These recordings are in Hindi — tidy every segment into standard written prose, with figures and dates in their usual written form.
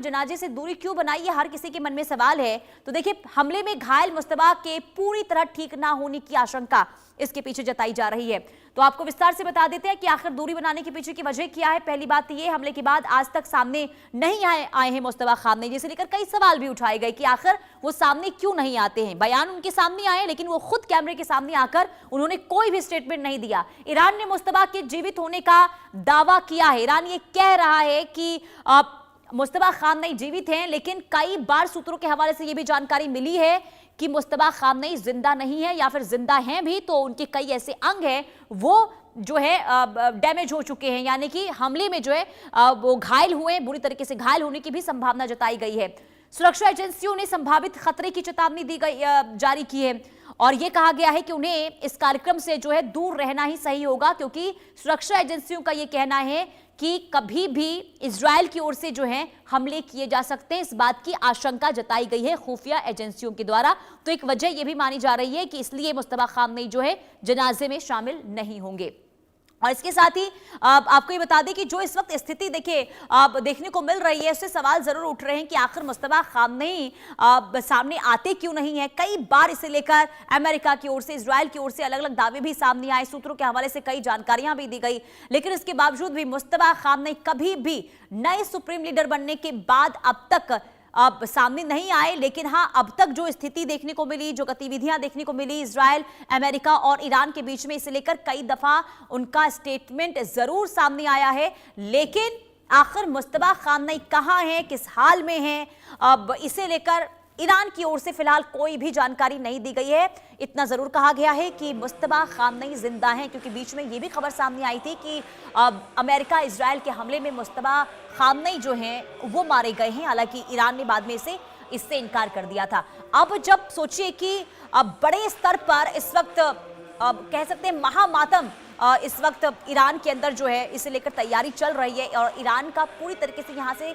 जनाजे से दूरी क्यों बनाई, ये हर किसी के मन में सवाल है। तो देखिए, हमले में घायल मुस्तबा के पूरी तरह ठीक ना होने की आशंका इसके पीछे जताई जा रही है। तो आपको विस्तार से बता देते हैं कि आखिर दूरी बनाने के पीछे की वजह क्या है। पहली बात ये, हमले के बाद आज तक सामने नहीं आए हैं मुस्तबा खामनेई, जिसे लेकर कई सवाल भी उठाए गए कि आखिर वो सामने क्यों नहीं आते हैं। बयान उनके सामने आए, लेकिन वो खुद कैमरे के सामने आकर उन्होंने कोई भी स्टेटमेंट नहीं दिया। ईरान ने मुस्तबा के जीवित होने का दावा किया है। ईरान ये कह रहा है कि मुस्तबा खामनेई जीवित हैं, लेकिन कई बार सूत्रों के हवाले से यह भी जानकारी मिली है कि मुस्तबा खामनेई जिंदा नहीं है, या फिर जिंदा हैं भी तो उनके कई ऐसे अंग हैं वो जो है डैमेज हो चुके हैं, यानी कि हमले में जो है वो घायल हुए, बुरी तरीके से घायल होने की भी संभावना जताई गई है। सुरक्षा एजेंसियों ने संभावित खतरे की चेतावनी दी गई जारी की है और यह कहा गया है कि उन्हें इस कार्यक्रम से जो है दूर रहना ही सही होगा, क्योंकि सुरक्षा एजेंसियों का यह कहना है कि कभी भी इजराइल की ओर से जो है हमले किए जा सकते हैं। इस बात की आशंका जताई गई है खुफिया एजेंसियों के द्वारा। तो एक वजह यह भी मानी जा रही है कि इसलिए मुस्तबा खामनेई जो है जनाजे में शामिल नहीं होंगे। और इसके साथ ही आपको ये बता दें कि जो इस वक्त स्थिति देखिए देखने को मिल रही है, उससे सवाल जरूर उठ रहे हैं कि आखिर मुस्तबा खामनेई सामने आते क्यों नहीं है। कई बार इसे लेकर अमेरिका की ओर से, इजराइल की ओर से अलग अलग दावे भी सामने आए, सूत्रों के हवाले से कई जानकारियां भी दी गई, लेकिन इसके बावजूद भी मुस्तबा खामनेई कभी भी नए सुप्रीम लीडर बनने के बाद अब तक सामने नहीं आए। लेकिन हां, अब तक जो स्थिति देखने को मिली, जो गतिविधियां देखने को मिली इजराइल, अमेरिका और ईरान के बीच में, इसे लेकर कई दफा उनका स्टेटमेंट जरूर सामने आया है। लेकिन आखिर मुस्तबा खामनेई कहां हैं, किस हाल में हैं, अब इसे लेकर ईरान की ओर से फिलहाल कोई भी जानकारी नहीं दी गई है। इतना जरूर कहा गया है कि मुस्तबा खामनेई जिंदा हैं, क्योंकि बीच में यह भी खबर सामने आई थी कि अमेरिका इजराइल के हमले में मुस्तबा खामनेई जो हैं वो मारे गए हैं। हालांकि ईरान ने बाद में इससे इनकार कर दिया था। अब जब सोचिए कि बड़े स्तर पर इस वक्त कह सकते हैं महामातम इस वक्त ईरान के अंदर जो है इसे लेकर तैयारी चल रही है और ईरान का पूरी तरीके से यहाँ से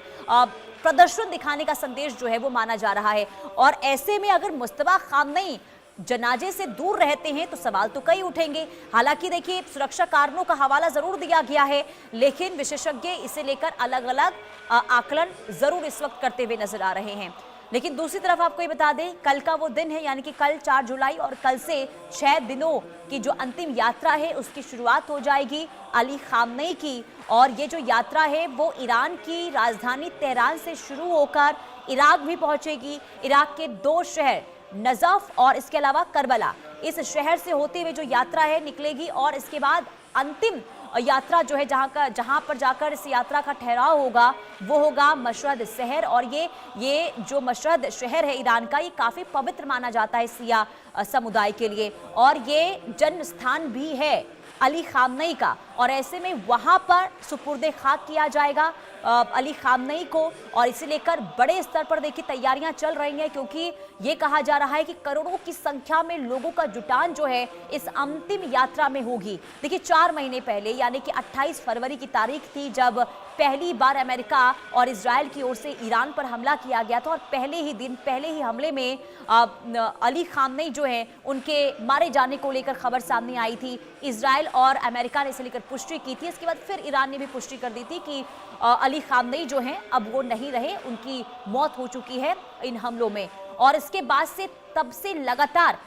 प्रदर्शन दिखाने का संदेश जो है वो माना जा रहा है। और ऐसे में अगर मुस्तबा खामनेई जनाजे से दूर रहते हैं तो सवाल तो कई उठेंगे। हालांकि देखिए, सुरक्षा कारणों का हवाला जरूर दिया गया है, लेकिन विशेषज्ञ इसे लेकर अलग अलग आकलन जरूर इस वक्त करते हुए नजर आ रहे हैं। लेकिन दूसरी तरफ आपको ये बता दें, कल का वो दिन है, यानी कि कल 4 जुलाई, और कल से 6 दिनों की जो अंतिम यात्रा है उसकी शुरुआत हो जाएगी अली खामनेई की। और ये जो यात्रा है वो ईरान की राजधानी तेहरान से शुरू होकर इराक भी पहुंचेगी। इराक के 2 शहर नजफ और इसके अलावा करबला, इस शहर से होते हुए जो यात्रा है निकलेगी और इसके बाद अंतिम यात्रा जो है जहां पर जाकर इस यात्रा का ठहराव होगा वो होगा मशहद शहर। और ये जो मशहद शहर है ईरान का, ये काफी पवित्र माना जाता है शिया समुदाय के लिए, और ये जन्म स्थान भी है अली खामनेई का। और ऐसे में वहां पर सुपुर्दे खाक किया जाएगा अली खामनेई को, और इसे लेकर बड़े स्तर पर देखिए तैयारियां चल रही हैं, क्योंकि ये कहा जा रहा है कि करोड़ों की संख्या में लोगों का जुटान जो है इस अंतिम यात्रा में होगी। देखिए, 4 महीने पहले यानी कि 28 फरवरी की तारीख थी जब पहली बार अमेरिका और इजराइल की ओर से ईरान पर हमला किया गया था, और पहले ही हमले में अली खामनेई जो है उनके मारे जाने को लेकर खबर सामने आई थी। इजराइल और अमेरिका ने इसे लेकर पुष्टि की थी। इसके बाद फिर ईरान ने भी पुष्टि कर दी थी कि अली खामनेई जो हैं अब वो नहीं रहे, उनकी मौत हो चुकी है इन हमलों में। और इसके बाद से तब से लगातार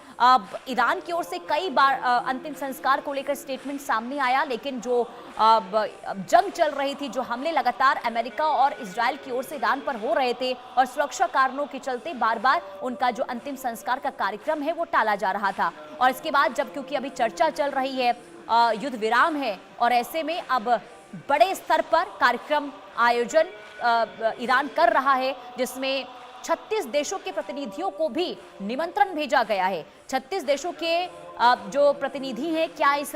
ईरान की ओर से कई बार अंतिम संस्कार को लेकर स्टेटमेंट सामने आया, लेकिन जो जंग चल रही थी, जो हमले लगातार अमेरिका और इजराइल की ओर से ईरान पर हो रहे थे, और सुरक्षा कारणों के चलते बार बार उनका जो अंतिम संस्कार का कार्यक्रम है वो टाला जा रहा था। और इसके बाद जब क्योंकि अभी चर्चा चल रही है, युद्ध विराम है, और ऐसे में अब बड़े स्तर पर कार्यक्रम आयोजन ईरान कर रहा है, जिसमें 36 देशों के प्रतिनिधियों को भी निमंत्रण भेजा गया है। 36 देशों के जो प्रतिनिधि हैं क्या इस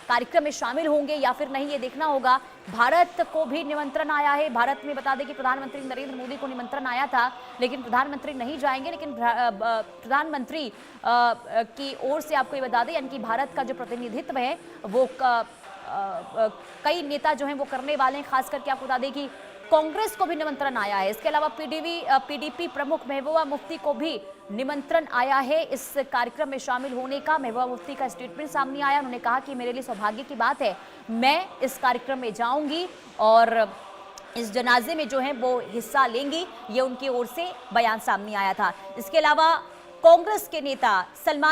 कार्यक्रम में शामिल होंगे या फिर नहीं, ये देखना होगा। भारत को भी निमंत्रण आया है। भारत में बता दें कि प्रधानमंत्री नरेंद्र मोदी को निमंत्रण आया था, लेकिन प्रधानमंत्री नहीं जाएंगे। लेकिन प्रधानमंत्री की ओर से आपको ये बता दें, यानी कि भारत का जो प्रतिनिधित्व है वो कई नेता जो हैं वो करने वाले हैं। खास करके आपको बता दें कि कांग्रेस को भी निमंत्रण आया है। इसके अलावा पीडीपी प्रमुख महबूबा मुफ्ती को भी निमंत्रण आया है इस कार्यक्रम में शामिल होने का। महबूबा मुफ्ती का स्टेटमेंट सामने आया, उन्होंने कहा कि मेरे लिए सौभाग्य की बात है, मैं इस कार्यक्रम में जाऊंगी और इस जनाजे में जो है वो हिस्सा लेंगी, ये उनकी ओर से बयान सामने आया था। इसके अलावा कांग्रेस के नेता सलमान